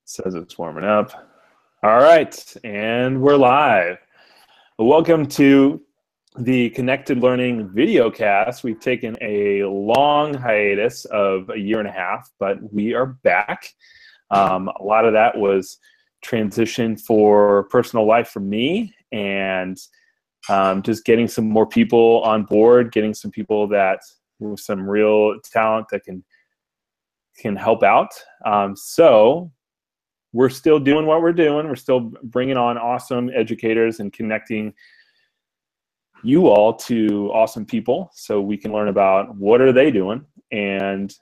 Says it's warming up. All right, and we're live. Welcome to the Connected Learning video cast. We've taken a long hiatus of a year and a half, but we are back. A lot of that was transition for personal life for me, and just getting some more people on board, getting some people that with some real talent that can help out. So we're still doing what we're doing. We're still bringing on awesome educators and connecting you all to awesome people so we can learn about what are they doing and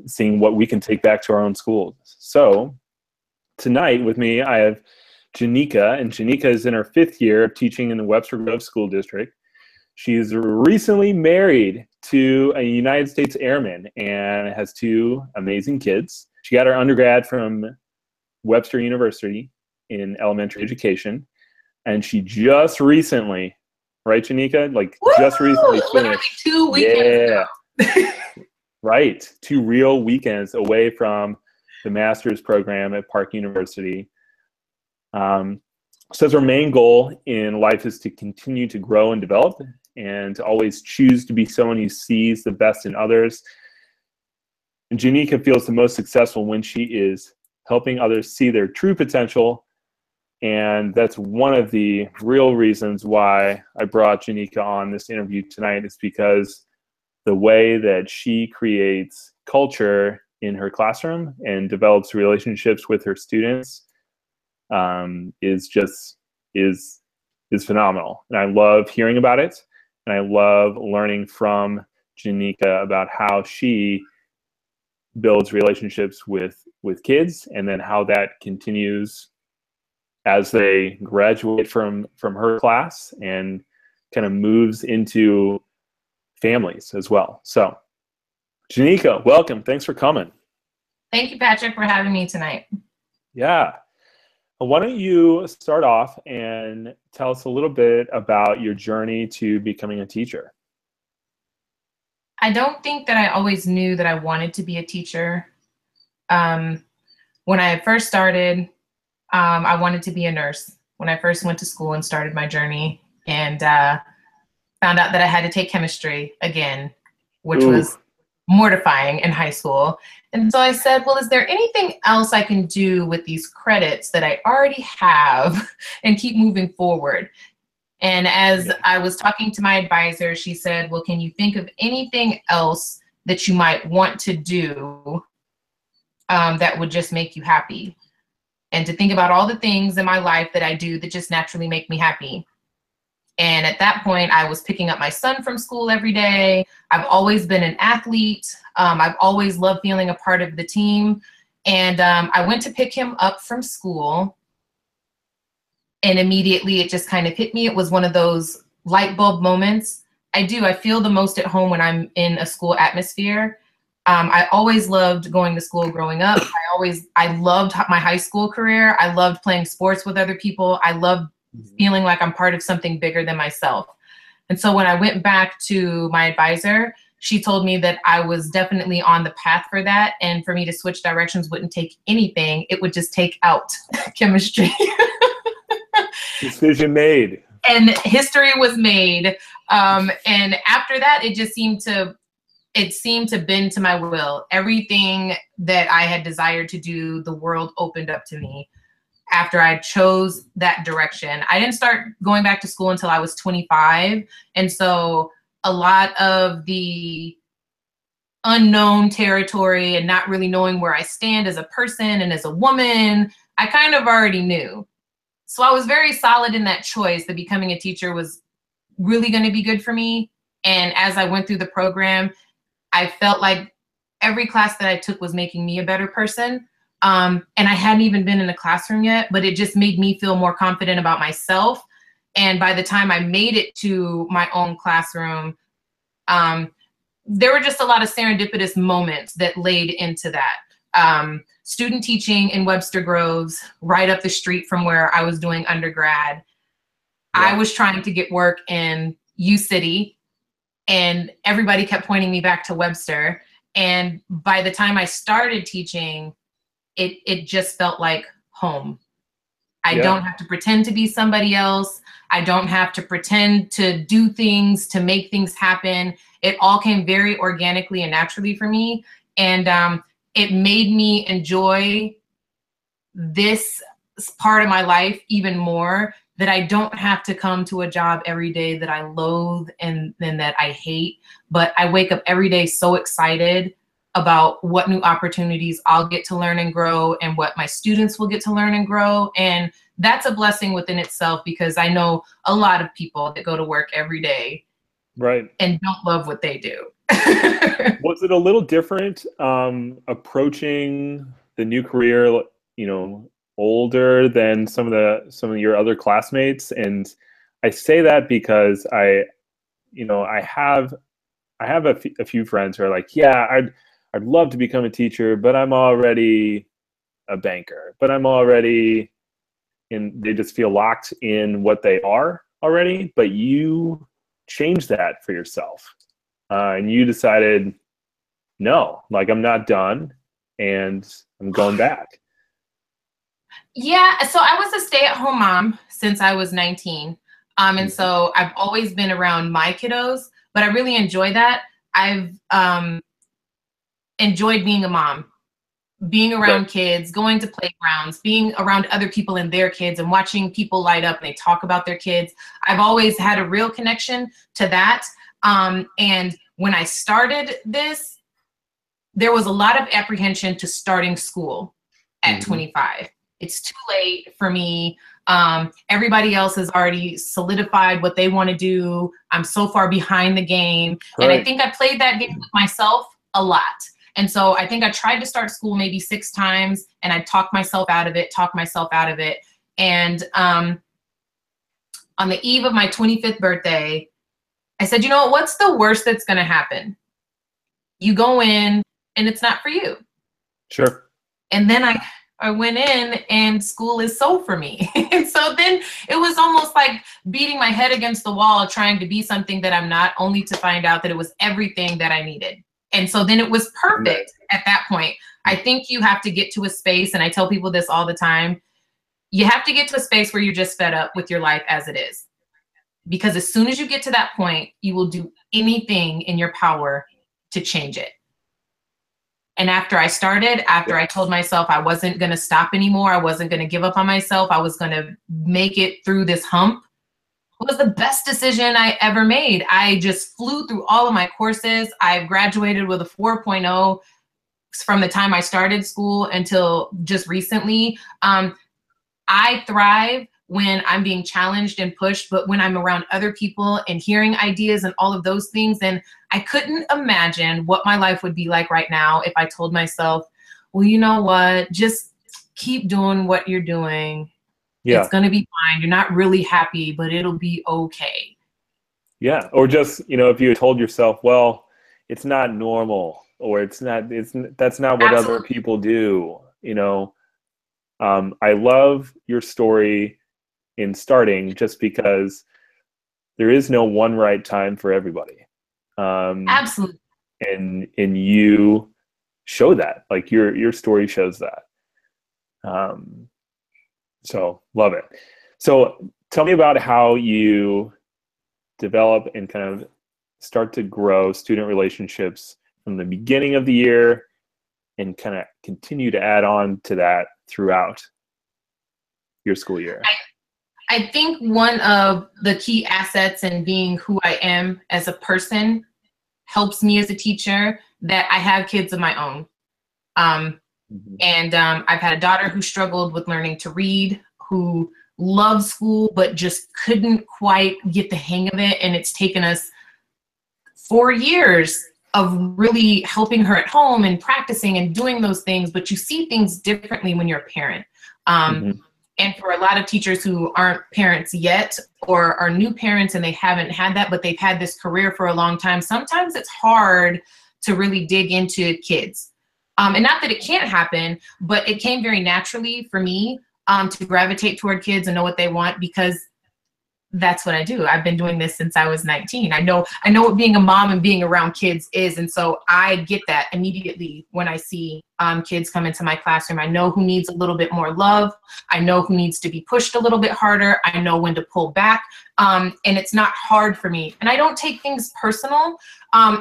seeing what we can take back to our own schools. So tonight with me, I have JaNekka, and JaNekka is in her 5th year of teaching in the Webster Groves School District. She's recently married to a United States Airman and has 2 amazing kids. She got her undergrad from Webster University in elementary education, and she just recently, right, JaNekka? Like, woo! Just recently Literally finished. 2 weekends ago. Right, 2 real weekends away from the master's program at Park University. Says her main goal in life is to continue to grow and develop and to always choose to be someone who sees the best in others. And JaNekka feels the most successful when she is helping others see their true potential. And that's one of the real reasons why I brought JaNekka on this interview tonight, is because the way that she creates culture in her classroom and develops relationships with her students is phenomenal. And I love hearing about it. And I love learning from JaNekka about how she builds relationships with kids, and then how that continues as they graduate from her class and kind of moves into families as well. So JaNekka, welcome. Thanks for coming. Thank you, Patrick, for having me tonight. Yeah. Why don't you start off and tell us a little bit about your journey to becoming a teacher? I don't think that I always knew that I wanted to be a teacher. When I first started, I wanted to be a nurse. When I first went to school and started my journey, and found out that I had to take chemistry again, which was mortifying in high school. And so I said, well, is there anything else I can do with these credits that I already have and keep moving forward? And as I was talking to my advisor, she said, well, can you think of anything else that you might want to do that would just make you happy? And to think about all the things in my life that I do that just naturally make me happy. And at that point, I was picking up my son from school every day. I've always been an athlete. I've always loved feeling a part of the team. And I went to pick him up from school. And immediately it just kind of hit me. It was one of those light bulb moments. I feel the most at home when I'm in a school atmosphere. I always loved going to school growing up. I loved my high school career. I loved playing sports with other people. I loved feeling like I'm part of something bigger than myself. And so when I went back to my advisor, she told me that I was definitely on the path for that. And for me to switch directions wouldn't take anything. It would just take out chemistry. Decision made. And history was made. And after that, it seemed to bend to my will. Everything that I had desired to do, the world opened up to me after I chose that direction. I didn't start going back to school until I was 25. And so a lot of the unknown territory and not really knowing where I stand as a person and as a woman, I kind of already knew. So I was very solid in that choice that becoming a teacher was really going to be good for me. And as I went through the program, I felt like every class that I took was making me a better person. And I hadn't even been in a classroom yet, but it just made me feel more confident about myself. And by the time I made it to my own classroom, there were just a lot of serendipitous moments that laid into that. Student teaching in Webster Groves, right up the street from where I was doing undergrad. Yeah. I was trying to get work in U-City, and everybody kept pointing me back to Webster. And by the time I started teaching, it just felt like home. I Yeah. don't have to pretend to be somebody else. I don't have to pretend to do things to make things happen. It all came very organically and naturally for me. And it made me enjoy this part of my life even more, that I don't have to come to a job every day that I loathe and that I hate, but I wake up every day so excited about what new opportunities I'll get to learn and grow, and what my students will get to learn and grow. And that's a blessing within itself, because I know a lot of people that go to work every day Right. and don't love what they do. Was it a little different approaching the new career, you know, older than some of your other classmates? And I say that because I have a few friends who are like, yeah, I'd love to become a teacher, but I'm already a banker, but I'm already in, they just feel locked in what they are already. But you changed that for yourself. And you decided, no, like I'm not done and I'm going back. Yeah, so I was a stay-at-home mom since I was 19. And so I've always been around my kiddos, but I really enjoy that. I've enjoyed being a mom, being around kids, going to playgrounds, being around other people and their kids, and watching people light up and they talk about their kids. I've always had a real connection to that. And when I started this, there was a lot of apprehension to starting school at 25. It's too late for me. Everybody else has already solidified what they want to do. I'm so far behind the game. And I think I played that game with myself a lot. And so I think I tried to start school maybe 6 times, and I talked myself out of it. And on the eve of my 25th birthday, I said, you know, what's the worst that's going to happen? You go in and it's not for you. Sure. And then I went in and school is so for me. And so then it was almost like beating my head against the wall, trying to be something that I'm not, only to find out that it was everything that I needed. And so then it was perfect at that point. I think you have to get to a space, and I tell people this all the time, you have to get to a space where you're just fed up with your life as it is. Because as soon as you get to that point, you will do anything in your power to change it. And after I told myself I wasn't going to stop anymore, I wasn't going to give up on myself, I was going to make it through this hump, it was the best decision I ever made. I just flew through all of my courses. I've graduated with a 4.0 from the time I started school until just recently. I thrive when I'm being challenged and pushed, but when I'm around other people and hearing ideas and all of those things, and I couldn't imagine what my life would be like right now if I told myself, well, you know what, just keep doing what you're doing. Yeah. It's going to be fine. You're not really happy, but it'll be okay. Yeah. Or just, you know, if you had told yourself, well, it's not normal, or that's not what other people do, you know. I love your story in starting, just because there is no one right time for everybody. Absolutely. And you show that, like your story shows that. So love it. So tell me about how you develop and kind of start to grow student relationships from the beginning of the year, and kind of continue to add on to that throughout your school year. I think one of the key assets in being who I am as a person helps me as a teacher that I have kids of my own. And I've had a daughter who struggled with learning to read, who loved school, but just couldn't quite get the hang of it. And it's taken us 4 years of really helping her at home and practicing and doing those things. But you see things differently when you're a parent. And for a lot of teachers who aren't parents yet, or are new parents and they haven't had that, but they've had this career for a long time, sometimes it's hard to really dig into kids. And not that it can't happen, but it came very naturally for me to gravitate toward kids and know what they want, because that's what I do. I've been doing this since I was 19. I know what being a mom and being around kids is. And so I get that immediately when I see kids come into my classroom. I know who needs a little bit more love. I know who needs to be pushed a little bit harder. I know when to pull back. And it's not hard for me. And I don't take things personal,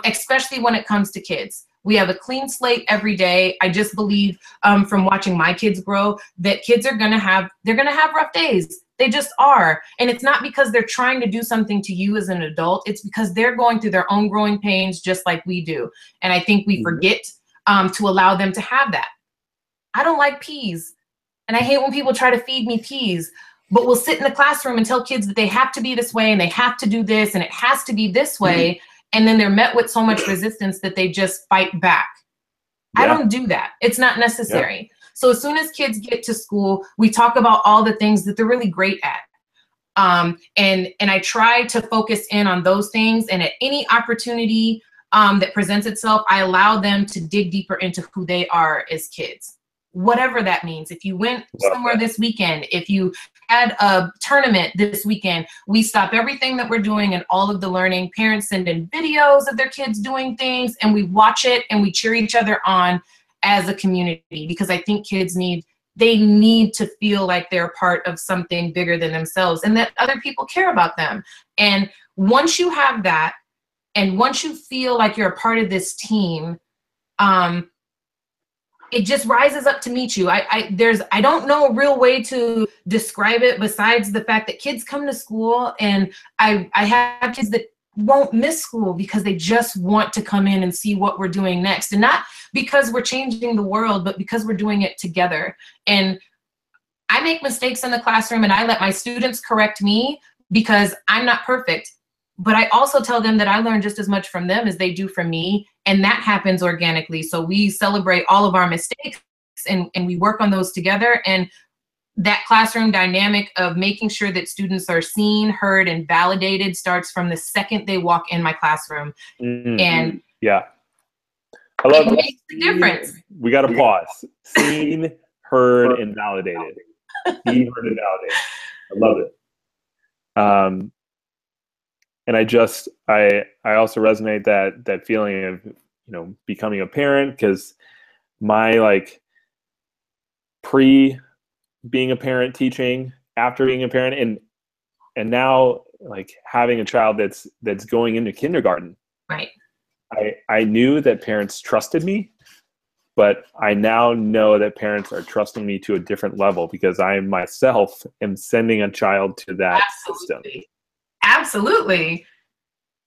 especially when it comes to kids. We have a clean slate every day. I just believe from watching my kids grow that kids are they're gonna have rough days. They just are. And it's not because they're trying to do something to you as an adult. It's because they're going through their own growing pains just like we do. And I think we forget to allow them to have that. I don't like peas. And I hate when people try to feed me peas. But we'll sit in the classroom and tell kids that they have to be this way and they have to do this and it has to be this way. And then they're met with so much resistance that they just fight back. Yeah. I don't do that. It's not necessary. Yeah. So as soon as kids get to school, we talk about all the things that they're really great at. And I try to focus in on those things. And at any opportunity that presents itself, I allow them to dig deeper into who they are as kids. Whatever that means. If you went somewhere this weekend, if you had a tournament this weekend, we stop everything that we're doing and all of the learning. Parents send in videos of their kids doing things and we watch it and we cheer each other on as a community, because I think kids need to feel like they're part of something bigger than themselves and that other people care about them. And once you have that, and once you feel like you're a part of this team, it just rises up to meet you. I don't know a real way to describe it besides the fact that kids come to school, and I have kids that won't miss school because they just want to come in and see what we're doing next. And not because we're changing the world, but because we're doing it together. And I make mistakes in the classroom and I let my students correct me because I'm not perfect. But I also tell them that I learn just as much from them as they do from me. And that happens organically. So we celebrate all of our mistakes and we work on those together. And that classroom dynamic of making sure that students are seen, heard, and validated starts from the second they walk in my classroom. And yeah, I love it makes a difference. We got to pause. Seen, heard, and validated. Seen, heard, and validated. I love it. And I also resonate that feeling of, becoming a parent, because my pre being a parent teaching, after being a parent, and now having a child that's going into kindergarten. Right. I knew that parents trusted me, but I now know that parents are trusting me to a different level because I myself am sending a child to that system. Absolutely.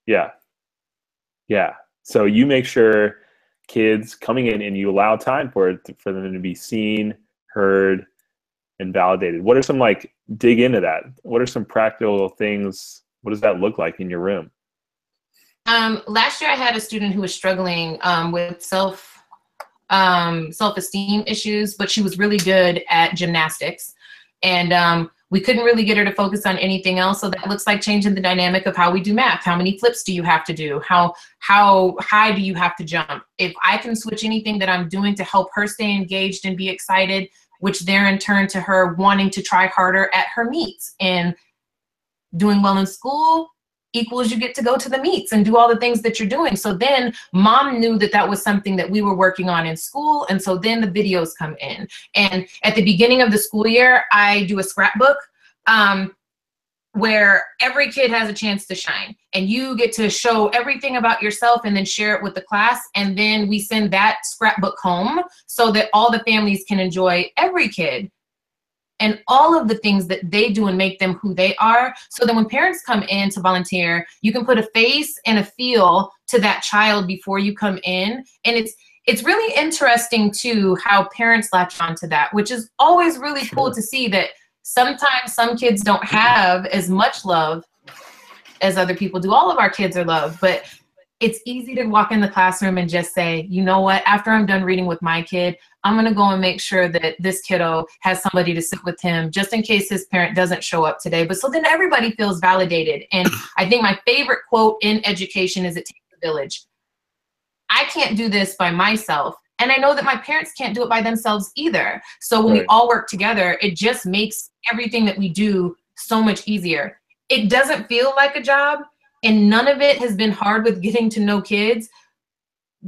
Yeah. Yeah. So you make sure kids coming in and you allow time for them to be seen, heard, and validated. What are some dig into that? What are some practical things? What does that look like in your room? Last year I had a student who was struggling with self-esteem issues, but she was really good at gymnastics. And we couldn't really get her to focus on anything else. So that looks like changing the dynamic of how we do math. How many flips do you have to do? How high do you have to jump? If I can switch anything that I'm doing to help her stay engaged and be excited, which there in turn to her wanting to try harder at her meets, and doing well in school equals you get to go to the meets and do all the things that you're doing. So then mom knew that that was something that we were working on in school. And so then the videos come in. And at the beginning of the school year, I do a scrapbook where every kid has a chance to shine. And you get to show everything about yourself and then share it with the class. And then we send that scrapbook home so that all the families can enjoy every kid and all of the things that they do and make them who they are. So that when parents come in to volunteer, you can put a face and a feel to that child before you come in. And it's really interesting too how parents latch onto that, which is always really cool to see that sometimes some kids don't have as much love as other people do. All of our kids are loved, but it's easy to walk in the classroom and just say, you know what, after I'm done reading with my kid, I'm gonna go and make sure that this kiddo has somebody to sit with him just in case his parent doesn't show up today. But so then everybody feels validated. And I think my favorite quote in education is, it takes a village. I can't do this by myself. And I know that my parents can't do it by themselves either. So when we all work together, it just makes everything that we do so much easier. it doesn't feel like a job, and none of it has been hard with getting to know kids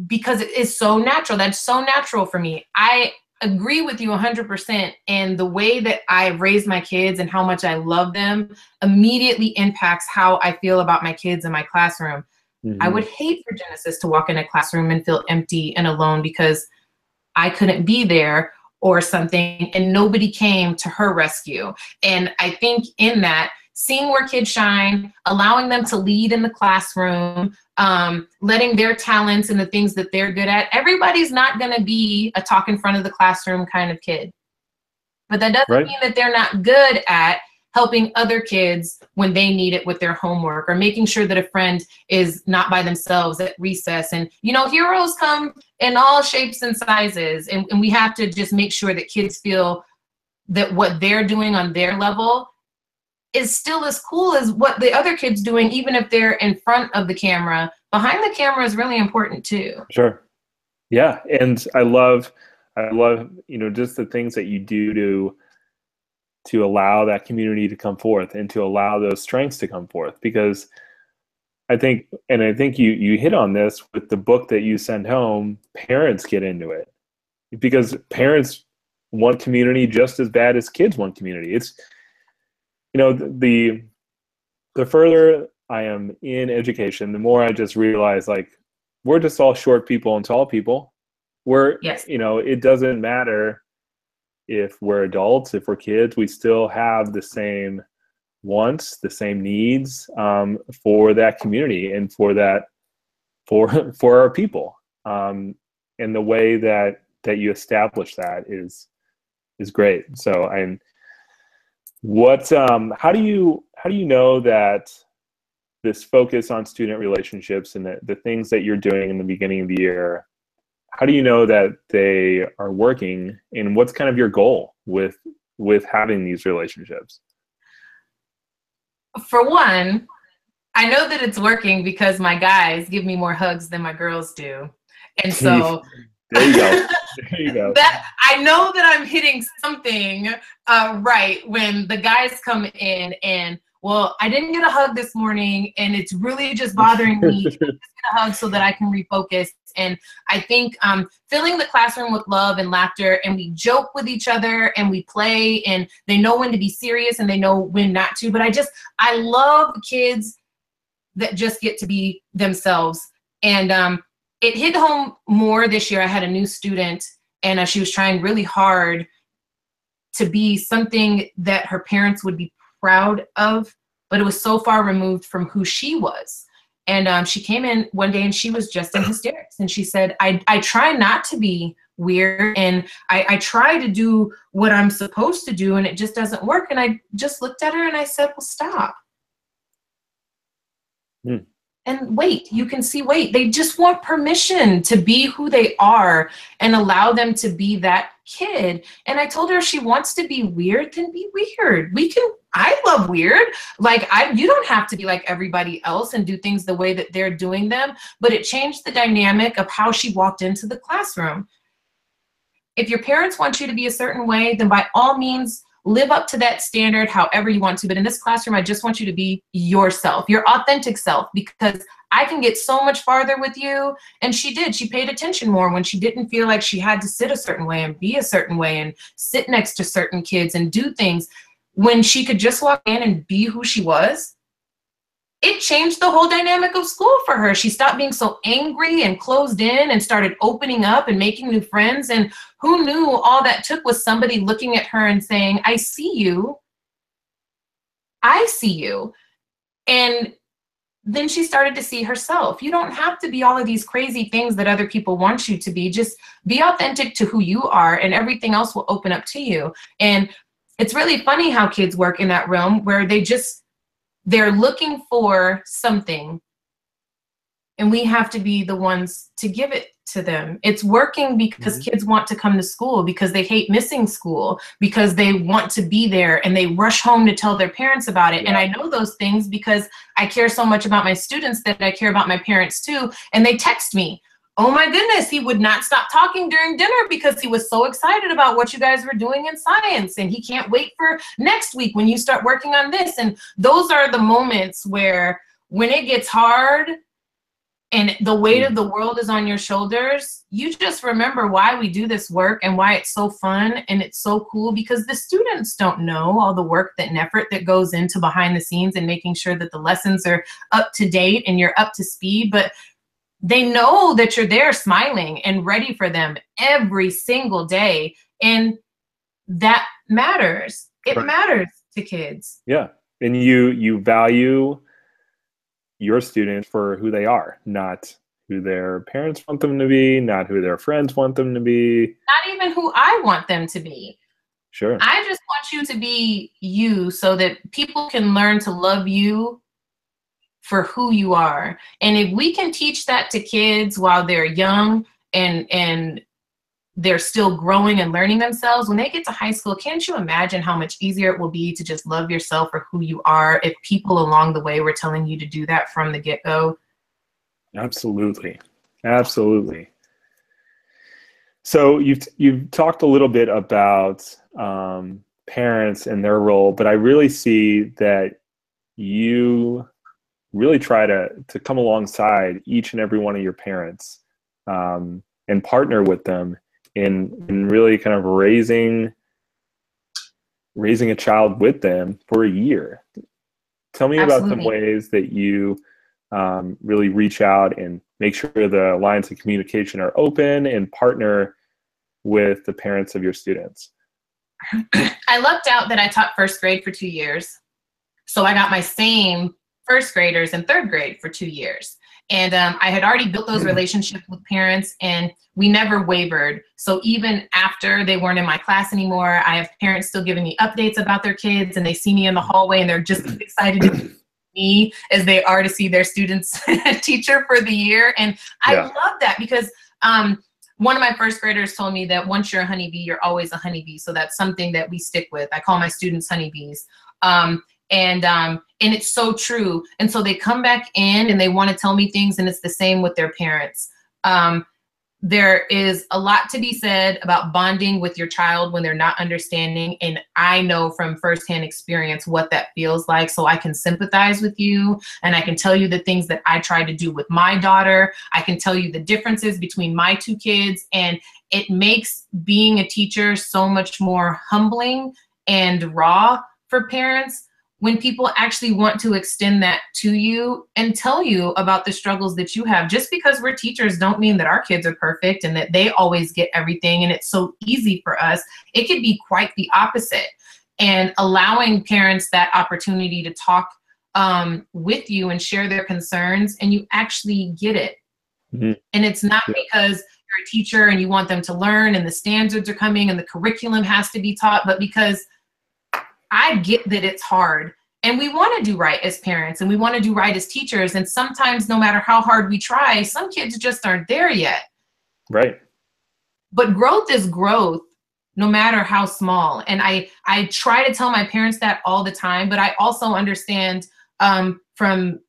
because it is so natural. That's so natural for me. I agree with you 100%. And the way that I raise my kids and how much I love them immediately impacts how I feel about my kids in my classroom. I would hate for Genesis to walk in a classroom and feel empty and alone because I couldn't be there or something, and nobody came to her rescue. And I think in that, seeing where kids shine, allowing them to lead in the classroom, letting their talents and the things that they're good at. Everybody's not going to be a talk in front of the classroom kind of kid. But that doesn't mean that they're not good at helping other kids when they need it with their homework, or making sure that a friend is not by themselves at recess. And, you know, heroes come in all shapes and sizes. And we have to just make sure that kids feel that what they're doing on their level is still as cool as what the other kid's doing, even if they're in front of the camera. Behind the camera is really important too. Sure. Yeah. And I love, you know, just the things that you do to allow that community to come forth and to allow those strengths to come forth. Because I think you hit on this with the book that you send home, parents get into it because parents want community just as bad as kids want community. It's, you know, the further I am in education, the more I just realize, like, we're just all short people and tall people. You know, it doesn't matter if we're adults, if we're kids, we still have the same wants, the same needs for that community and for our people. And the way that you establish that is great. So how do you know that this focus on student relationships and the things that you're doing in the beginning of the year, how do you know that they are working, and what's kind of your goal with having these relationships? For one, I know that it's working because my guys give me more hugs than my girls do. And so there you go. There you go. That I know that I'm hitting something right when the guys come in and, well, I didn't get a hug this morning and it's really just bothering me. Just get a hug so that I can refocus. And I think filling the classroom with love and laughter, and we joke with each other and we play, and they know when to be serious and they know when not to. But I love kids that just get to be themselves. And it hit home more this year. I had a new student, and she was trying really hard to be something that her parents would be proud of, but it was so far removed from who she was. And she came in one day and she was just in hysterics. And she said, I try not to be weird, and I try to do what I'm supposed to do, and it just doesn't work. And I just looked at her and I said, well, stop. And wait, they just want permission to be who they are and allow them to be that kid. And I told her, if she wants to be weird, then be weird. I love weird. Like, you don't have to be like everybody else and do things the way that they're doing them, but it changed the dynamic of how she walked into the classroom. If your parents want you to be a certain way, then by all means, live up to that standard however you want to. But in this classroom, I just want you to be yourself, your authentic self, because I can get so much farther with you. And she did. She paid attention more when she didn't feel like she had to sit a certain way and be a certain way and sit next to certain kids and do things. When she could just walk in and be who she was, it changed the whole dynamic of school for her. She stopped being so angry and closed in and started opening up and making new friends. And who knew all that took was somebody looking at her and saying, I see you. I see you. And then she started to see herself. You don't have to be all of these crazy things that other people want you to be. Just be authentic to who you are, and everything else will open up to you. And it's really funny how kids work in that realm where they're looking for something, and we have to be the ones to give it to them. It's working because kids want to come to school, because they hate missing school, because they want to be there, and they rush home to tell their parents about it. Yeah. And I know those things because I care so much about my students that I care about my parents too. And they text me, oh my goodness, he would not stop talking during dinner because he was so excited about what you guys were doing in science. And he can't wait for next week when you start working on this. And those are the moments where when it gets hard and the weight of the world is on your shoulders, you just remember why we do this work and why it's so fun and it's so cool, because the students don't know all the work and effort that goes into behind the scenes and making sure that the lessons are up to date and you're up to speed. But they know that you're there smiling and ready for them every single day. And that matters. It matters to kids. Yeah. And you value your students for who they are, not who their parents want them to be, not who their friends want them to be. Not even who I want them to be. Sure. I just want you to be you so that people can learn to love you for who you are. And if we can teach that to kids while they're young and they're still growing and learning themselves, when they get to high school, can't you imagine how much easier it will be to just love yourself for who you are if people along the way were telling you to do that from the get-go? Absolutely. Absolutely. So you've talked a little bit about parents and their role, but I really see that you really try to come alongside each and every one of your parents and partner with them in really kind of raising a child with them for a year. Tell me about some ways that you really reach out and make sure the lines of communication are open and partner with the parents of your students. I lucked out that I taught first grade for 2 years. So I got my same first graders in third grade for 2 years. And I had already built those relationships with parents, and we never wavered. So even after they weren't in my class anymore, I have parents still giving me updates about their kids, and they see me in the hallway and they're just as excited to see me as they are to see their student's teacher for the year. And I love that because one of my first graders told me that once you're a honeybee, you're always a honeybee. So that's something that we stick with. I call my students honeybees. And it's so true. And so they come back in and they want to tell me things, and it's the same with their parents. There is a lot to be said about bonding with your child when they're not understanding. And I know from firsthand experience what that feels like. So I can sympathize with you, and I can tell you the things that I try to do with my daughter. I can tell you the differences between my two kids, and it makes being a teacher so much more humbling and raw for parents when people actually want to extend that to you and tell you about the struggles that you have. Just because we're teachers don't mean that our kids are perfect and that they always get everything and it's so easy for us. It could be quite the opposite. And allowing parents that opportunity to talk with you and share their concerns, and you actually get it. Mm-hmm. And it's not because you're a teacher and you want them to learn and the standards are coming and the curriculum has to be taught, but because I get that it's hard, and we want to do right as parents, and we want to do right as teachers. And sometimes no matter how hard we try, some kids just aren't there yet. Right. But growth is growth, no matter how small. And I try to tell my parents that all the time, but I also understand from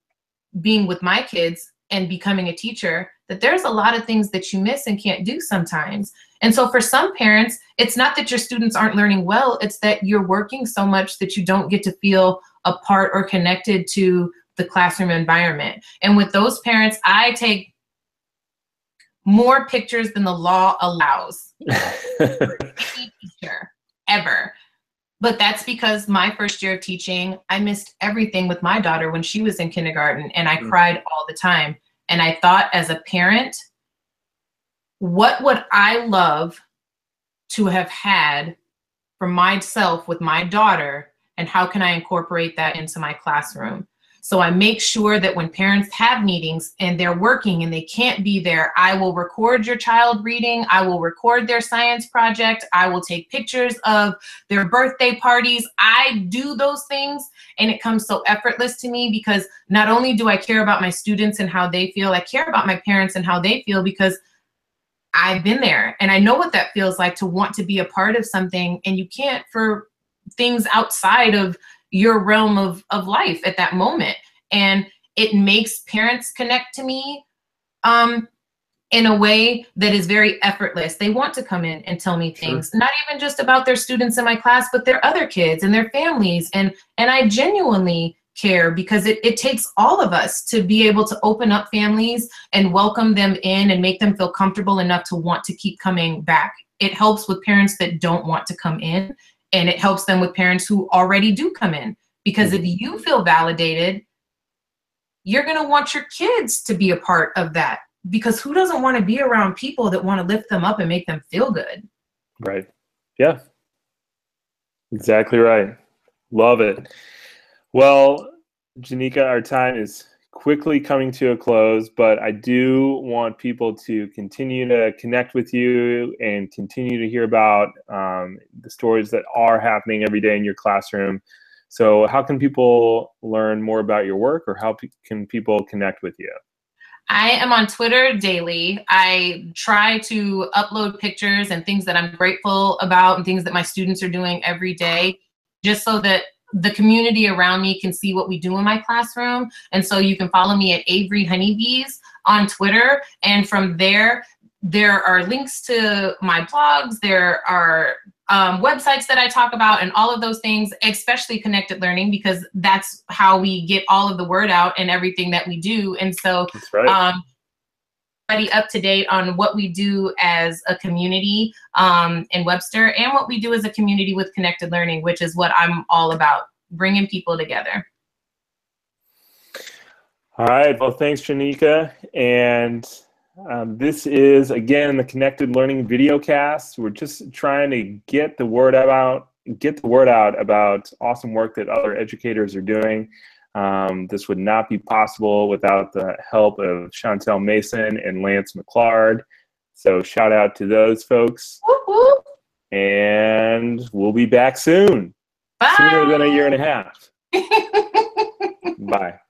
being with my kids and becoming a teacher that there's a lot of things that you miss and can't do sometimes. And so for some parents, it's not that your students aren't learning well, it's that you're working so much that you don't get to feel a part or connected to the classroom environment. And with those parents, I take more pictures than the law allows for any teacher ever. But that's because my first year of teaching, I missed everything with my daughter when she was in kindergarten, and I cried all the time. And I thought, as a parent, what would I love to have had for myself with my daughter, and how can I incorporate that into my classroom? So I make sure that when parents have meetings and they're working and they can't be there, I will record your child reading, I will record their science project, I will take pictures of their birthday parties. I do those things, and it comes so effortless to me because not only do I care about my students and how they feel, I care about my parents and how they feel, because I've been there and I know what that feels like to want to be a part of something, and you can't for things outside of your realm of life at that moment. And it makes parents connect to me in a way that is very effortless. They want to come in and tell me things, not even just about their students in my class, but their other kids and their families. And I genuinely care, because it takes all of us to be able to open up families and welcome them in and make them feel comfortable enough to want to keep coming back. It helps with parents that don't want to come in, and it helps them with parents who already do come in, because if you feel validated, you're going to want your kids to be a part of that. Because who doesn't want to be around people that want to lift them up and make them feel good? Right. Yeah. Exactly right. Love it. Well, JaNekka, our time is quickly coming to a close, but I do want people to continue to connect with you and continue to hear about the stories that are happening every day in your classroom. So how can people learn more about your work, or how can people connect with you? I am on Twitter daily. I try to upload pictures and things that I'm grateful about and things that my students are doing every day, just so that the community around me can see what we do in my classroom. And so you can follow me at Avery Honeybees on Twitter. And from there are links to my blogs. There are websites that I talk about, and all of those things, especially Connected Learning, because that's how we get all of the word out and everything that we do. And so That's right. Everybody up to date on what we do as a community in Webster, and what we do as a community with Connected Learning, which is what I'm all about, bringing people together. All right. Well, thanks, JaNekka. And this is, again, the Connected Learning videocast. We're just trying to get the word out about awesome work that other educators are doing. This would not be possible without the help of Chantel Mason and Lance McClard. So shout out to those folks. Woo-hoo. And we'll be back soon. Bye. Sooner than a year and a half. Bye.